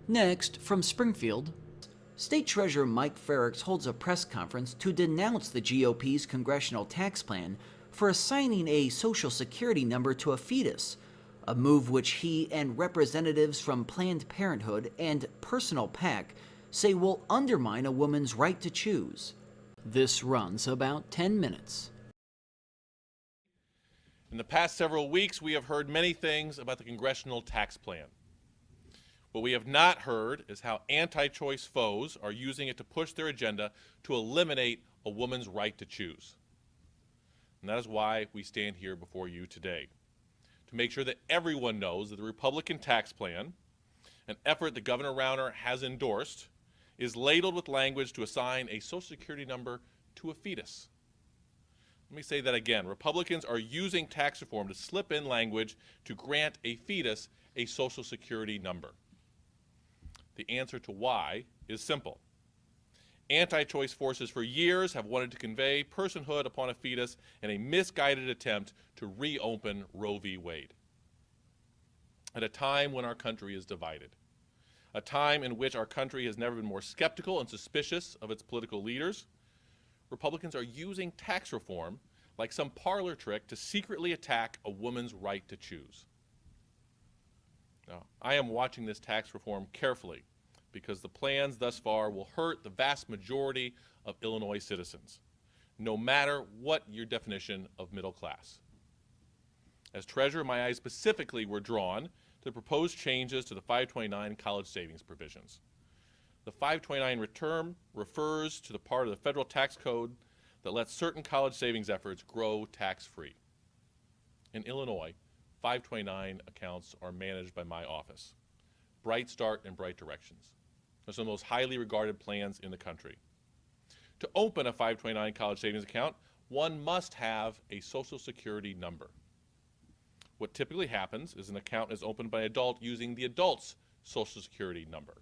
Next, from Springfield, State Treasurer Mike Frerichs holds a press conference to denounce the GOP's congressional tax plan for assigning a Social Security number to a fetus, a move which he and representatives from Planned Parenthood and Personal PAC say will undermine a woman's right to choose. This runs about 10 minutes. In the past several weeks, we have heard many things about the congressional tax plan. What we have not heard is how anti-choice foes are using it to push their agenda to eliminate a woman's right to choose. And that is why we stand here before you today, to make sure that everyone knows that the Republican tax plan, an effort that Governor Rauner has endorsed, is ladled with language to assign a Social Security number to a fetus. Let me say that again. Republicans are using tax reform to slip in language to grant a fetus a Social Security number. The answer to why is simple. Anti-choice forces for years have wanted to convey personhood upon a fetus in a misguided attempt to reopen Roe v. Wade. At a time when our country is divided, a time in which our country has never been more skeptical and suspicious of its political leaders, Republicans are using tax reform like some parlor trick to secretly attack a woman's right to choose. Now, I am watching this tax reform carefully because the plans thus far will hurt the vast majority of Illinois citizens, no matter what your definition of middle class. As treasurer, my eyes specifically were drawn to the proposed changes to the 529 college savings provisions. The 529 return refers to the part of the federal tax code that lets certain college savings efforts grow tax-free. In Illinois, 529 accounts are managed by my office, Bright Start and Bright Directions. They're some of the most highly regarded plans in the country. To open a 529 college savings account, one must have a Social Security number. What typically happens is an account is opened by an adult using the adult's Social Security number.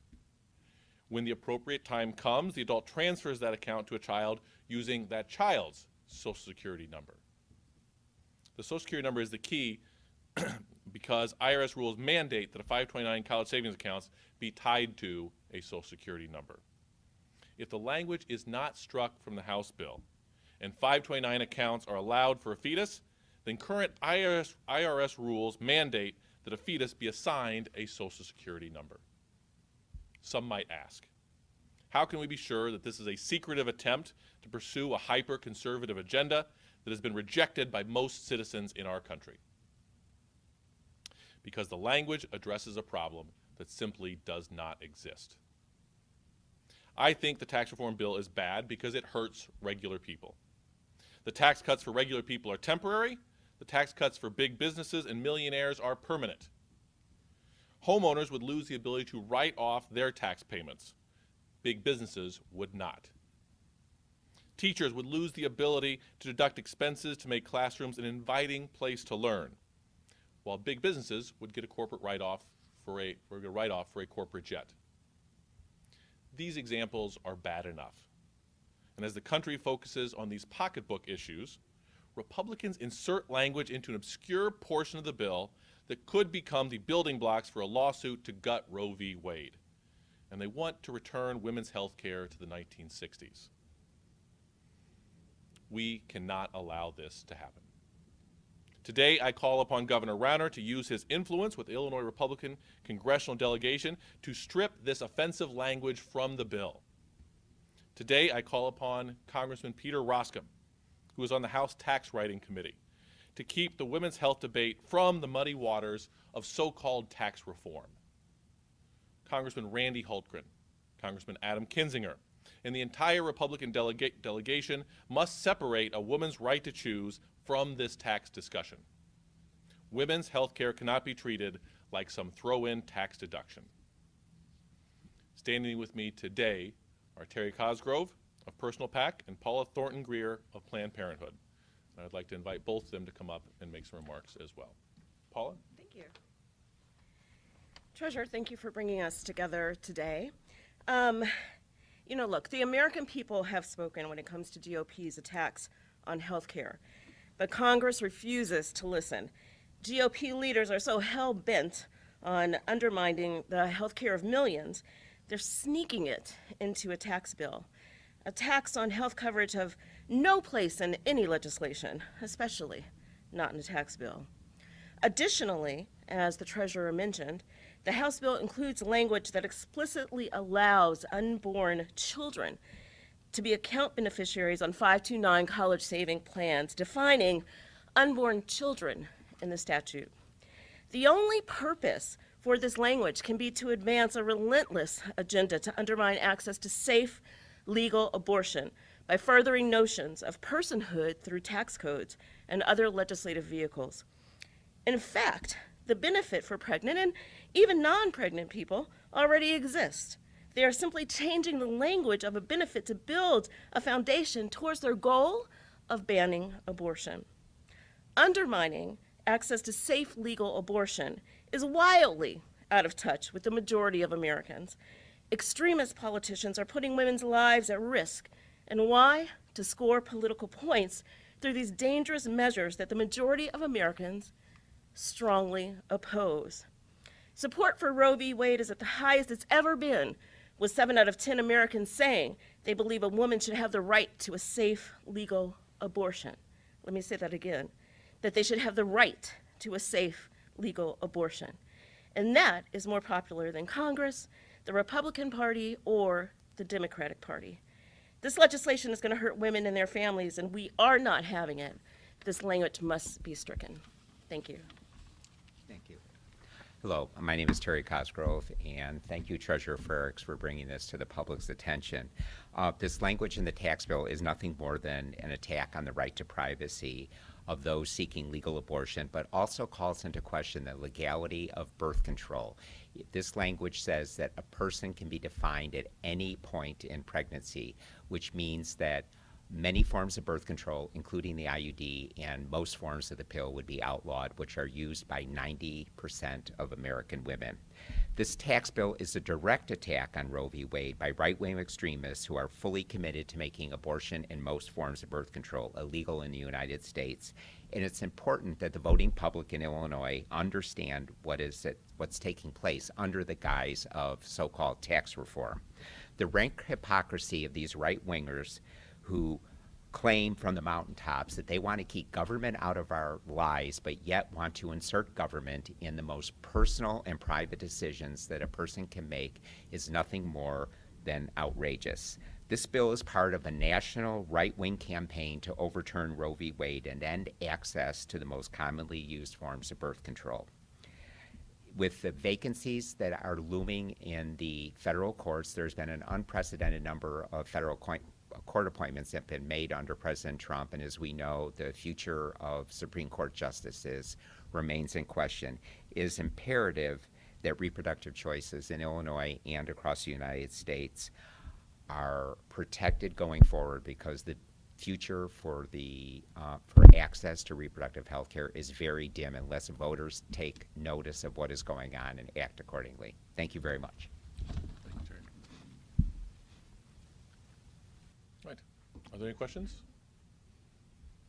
When the appropriate time comes, the adult transfers that account to a child using that child's Social Security number. The Social Security number is the key because IRS rules mandate that a 529 college savings accounts be tied to a Social Security number. If the language is not struck from the House bill and 529 accounts are allowed for a fetus, then current IRS rules mandate that a fetus be assigned a Social Security number. Some might ask, how can we be sure that this is a secretive attempt to pursue a hyper-conservative agenda that has been rejected by most citizens in our country? Because the language addresses a problem that simply does not exist. I think the tax reform bill is bad because it hurts regular people. The tax cuts for regular people are temporary. The tax cuts for big businesses and millionaires are permanent. Homeowners would lose the ability to write off their tax payments. Big businesses would not. Teachers would lose the ability to deduct expenses to make classrooms an inviting place to learn, while big businesses would get a corporate write-off for a corporate jet. These examples are bad enough. And as the country focuses on these pocketbook issues, Republicans insert language into an obscure portion of the bill that could become the building blocks for a lawsuit to gut Roe v. Wade. And they want to return women's health care to the 1960s. We cannot allow this to happen. Today, I call upon Governor Rauner to use his influence with the Illinois Republican congressional delegation to strip this offensive language from the bill. Today, I call upon Congressman Peter Roskam, who is on the House Tax Writing Committee, to keep the women's health debate from the muddy waters of so-called tax reform. Congressman Randy Hultgren, Congressman Adam Kinzinger, and the entire Republican delegation must separate a woman's right to choose from this tax discussion. Women's health care cannot be treated like some throw-in tax deduction. Standing with me today are Terry Cosgrove of Personal PAC and Paula Thornton-Greer of Planned Parenthood. And I'd like to invite both of them to come up and make some remarks as well. Paula? Thank you. Treasurer, thank you for bringing us together today. Look, the American people have spoken when it comes to GOP's attacks on health care, but Congress refuses to listen. GOP leaders are so hell-bent on undermining the health care of millions, they're sneaking it into a tax bill. A tax on health coverage of no place in any legislation, especially not in a tax bill. Additionally, as the Treasurer mentioned, the House bill includes language that explicitly allows unborn children to be account beneficiaries on 529 college saving plans, defining unborn children in the statute. The only purpose for this language can be to advance a relentless agenda to undermine access to safe, legal abortion by furthering notions of personhood through tax codes and other legislative vehicles. In fact, the benefit for pregnant and even non-pregnant people already exists. They are simply changing the language of a benefit to build a foundation towards their goal of banning abortion. Undermining access to safe legal abortion is wildly out of touch with the majority of Americans. Extremist politicians are putting women's lives at risk. And why? To score political points through these dangerous measures that the majority of Americans strongly oppose. Support for Roe v. Wade is at the highest it's ever been, with 7 out of 10 Americans saying they believe a woman should have the right to a safe, legal abortion. Let me say that again, that they should have the right to a safe, legal abortion. And that is more popular than Congress, the Republican Party, or the Democratic Party. This legislation is going to hurt women and their families, and we are not having it. This language must be stricken. Thank you. Thank you. Hello, my name is Terry Cosgrove, and thank you, Treasurer Frerichs, for bringing this to the public's attention. This language in the tax bill is nothing more than an attack on the right to privacy of those seeking legal abortion, but also calls into question the legality of birth control. This language says that a person can be defined at any point in pregnancy, which means that many forms of birth control, including the IUD and most forms of the pill, would be outlawed, which are used by 90% of American women. This tax bill is a direct attack on Roe v. Wade by right-wing extremists who are fully committed to making abortion and most forms of birth control illegal in the United States. And it's important that the voting public in Illinois understand what's taking place under the guise of so-called tax reform. The rank hypocrisy of these right-wingers who claim from the mountaintops that they want to keep government out of our lives, but yet want to insert government in the most personal and private decisions that a person can make is nothing more than outrageous. This bill is part of a national right-wing campaign to overturn Roe v. Wade and end access to the most commonly used forms of birth control. With the vacancies that are looming in the federal courts, there's been an unprecedented number of federal court appointments that have been made under President Trump, and as we know, the future of Supreme Court justices remains in question. It is imperative that reproductive choices in Illinois and across the United States are protected going forward, because the future for access to reproductive health care is very dim unless voters take notice of what is going on and act accordingly. Thank you very much. Thank you, Terry. Right. Are there any questions?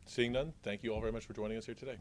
Seeing none, thank you all very much for joining us here today.